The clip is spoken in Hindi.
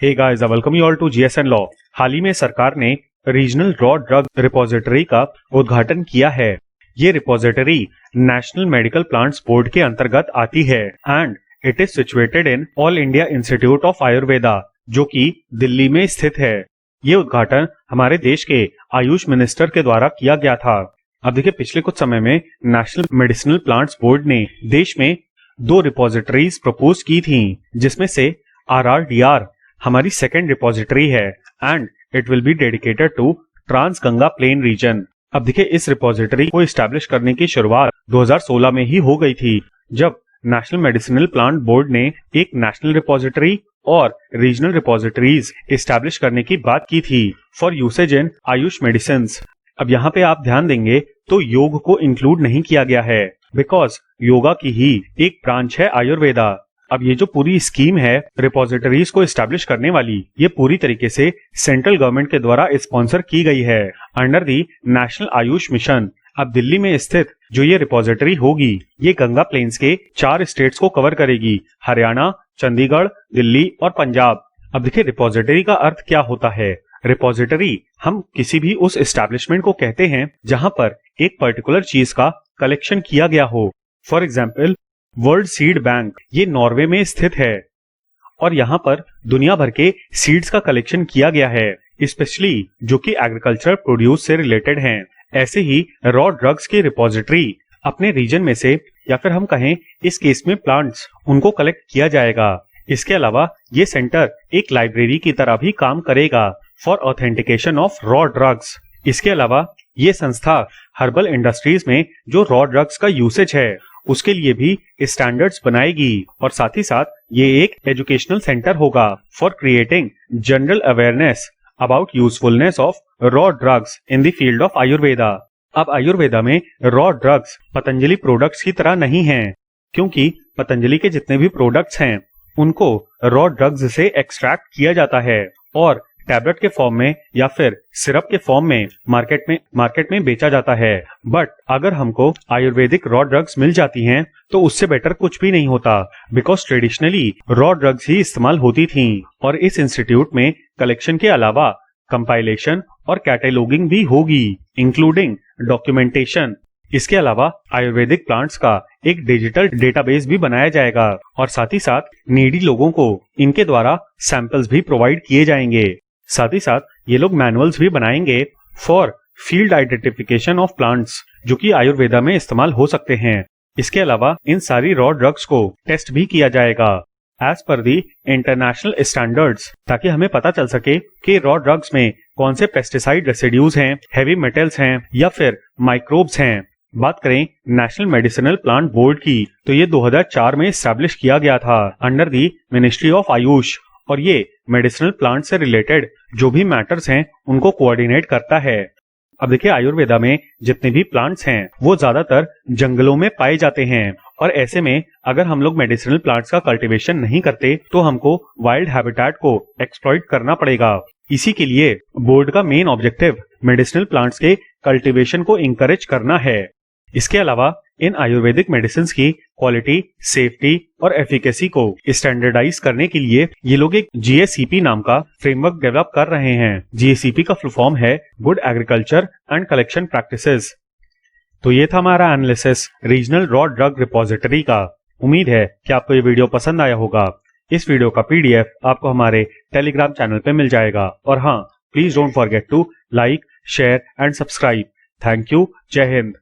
Hey guys, welcome you all to GSN law. हाल ही में सरकार ने रीजनल रॉ ड्रग रिपोजिटरी का उद्घाटन किया है। ये repository national medical plants board के अंतर्गत आती है and it is situated in all India institute of Ayurveda, जो कि दिल्ली में स्थित है। ये उद्घाटन हमारे देश के आयुष मिनिस्टर के द्वारा किया गया था। अब देखिए, पिछले कुछ समय में नेशनल मेडिसिनल प्लांट्स बोर्ड ने देश में 2 रिपोजिटरीज प्रपोज की थी, जिसमें से RRDR हमारी सेकेंड रिपोजिटरी है and it will be dedicated to trans Ganga plain region. अब देखिए, इस रिपोजिटरी को एस्टैब्लिश करने की शुरुआत 2016 में ही हो गई थी, जब नेशनल मेडिसिनल प्लांट बोर्ड ने एक नेशनल रिपोजिटरी और रीजनल रिपोजिटरीज एस्टैब्लिश करने की बात की थी for usage in Ayush medicine. अब यहाँ पे आप ध्यान देंगे तो योग को इंक्लूड नहीं किया गया है, बिकॉज योगा की ही एक ब्रांच है आयुर्वेदा। अब ये जो पूरी स्कीम है रिपोजिटरीज को एस्टैब्लिश करने वाली, ये पूरी तरीके से सेंट्रल गवर्नमेंट के द्वारा स्पॉन्सर की गई है under the national Ayush mission. अब दिल्ली में स्थित जो ये रिपोजिटरी होगी, ये गंगा प्लेन्स के 4 स्टेट्स को कवर करेगी: हरियाणा, चंडीगढ़, दिल्ली और पंजाब। अब देखिए, रिपोजिटरी का अर्थ क्या होता है। रिपोजिटरी हम किसी भी उस एस्टैब्लिशमेंट को कहते हैं जहां पर एक पर्टिकुलर चीज का कलेक्शन किया गया हो। For example, world seed bank ये नॉर्वे में स्थित है और यहाँ पर दुनिया भर के सीड्स का कलेक्शन किया गया है, स्पेशली जो कि एग्रीकल्चर प्रोड्यूस से रिलेटेड हैं। ऐसे ही रॉ ड्रग्स की रिपोजिटरी अपने रीजन में से, या फिर हम कहें इस केस में प्लांट्स, उनको कलेक्ट किया जाएगा। इसके अलावा ये सेंटर एक लाइब्रेरी की तरह भी काम करेगा for authentication of raw drugs. इसके अलावा ये संस्था हर्बल इंडस्ट्रीज में जो रॉ ड्रग्स का यूसेज है उसके लिए भी स्टैंडर्ड्स बनाएगी, और साथ ही साथ ये एक एजुकेशनल सेंटर होगा for creating general awareness about usefulness of raw drugs in the field of Ayurveda. अब आयुर्वेदा में रॉ ड्रग्स पतंजलि प्रोडक्ट्स की तरह नहीं हैं, क्योंकि पतंजलि के जितने भी प्रोडक्ट्स हैं उनको रॉ ड्रग्स से एक्सट्रैक्ट किया जाता है और टैबलेट के फॉर्म में या फिर सिरप के फॉर्म में मार्केट में बेचा जाता है। बट अगर हमको आयुर्वेदिक रॉ ड्रग्स मिल जाती हैं तो उससे बेटर कुछ भी नहीं होता, बिकॉज ट्रेडिशनली रॉ ड्रग्स ही इस्तेमाल होती थी। और इस इंस्टीट्यूट में कलेक्शन के अलावा कंपाइलेशन और कैटेलॉगिंग भी होगी, इंक्लूडिंग डॉक्यूमेंटेशन। इसके अलावा आयुर्वेदिक प्लांट्स का एक डिजिटल डेटाबेस भी बनाया जाएगा और साथ ही साथ नीडी लोगों को इनके द्वारा सैंपल्स भी प्रोवाइड किए जाएंगे। साथ ही साथ ये लोग मैनुअल्स भी बनाएंगे for field identification of plants, जो कि आयुर्वेदा में इस्तेमाल हो सकते हैं। इसके अलावा इन सारी रॉ ड्रग्स को टेस्ट भी किया जाएगा एज पर दी इंटरनेशनल स्टैंडर्ड्स, ताकि हमें पता चल सके कि रॉ ड्रग्स में कौन से पेस्टिसाइड रेसिड्यूज हैं, हैवी मेटल्स हैं या फिर माइक्रोब्स हैं। बात करें नेशनल मेडिसिनल प्लांट बोर्ड की, तो ये 2004 में एस्टैब्लिश किया गया था under the ministry of Ayush, और ये मेडिसिनल प्लांट से रिलेटेड जो भी मैटर्स हैं उनको कोऑर्डिनेट करता है। अब देखिए, आयुर्वेदा में जितने भी प्लांट्स हैं वो ज्यादातर जंगलों में पाए जाते हैं, और ऐसे में अगर हम लोग मेडिसिनल प्लांट्स का कल्टीवेशन नहीं करते तो हमको वाइल्ड हैबिटेट को एक्सप्लॉइट करना पड़ेगा। इसी के लिए बोर्ड का मेन ऑब्जेक्टिव मेडिसिनल प्लांट्स के कल्टीवेशन को इंकरेज करना है। इसके अलावा इन आयुर्वेदिक मेडिसिन की क्वालिटी, सेफ्टी और एफिकेसी को स्टैंडर्डाइज करने के लिए ये लोग एक GACP नाम का फ्रेमवर्क डेवलप कर रहे हैं। GACP का फुल फॉर्म है good agriculture and collection practices. तो ये था हमारा analysis regional raw drug repository का। उम्मीद है कि आपको ये वीडियो पसंद आया होगा। इस वीडियो का PDF आपको हमारे टेलीग्राम चैनल पे मिल जाएगा। और हाँ, please don't forget to like, share and subscribe. Thank you. जय हिंद।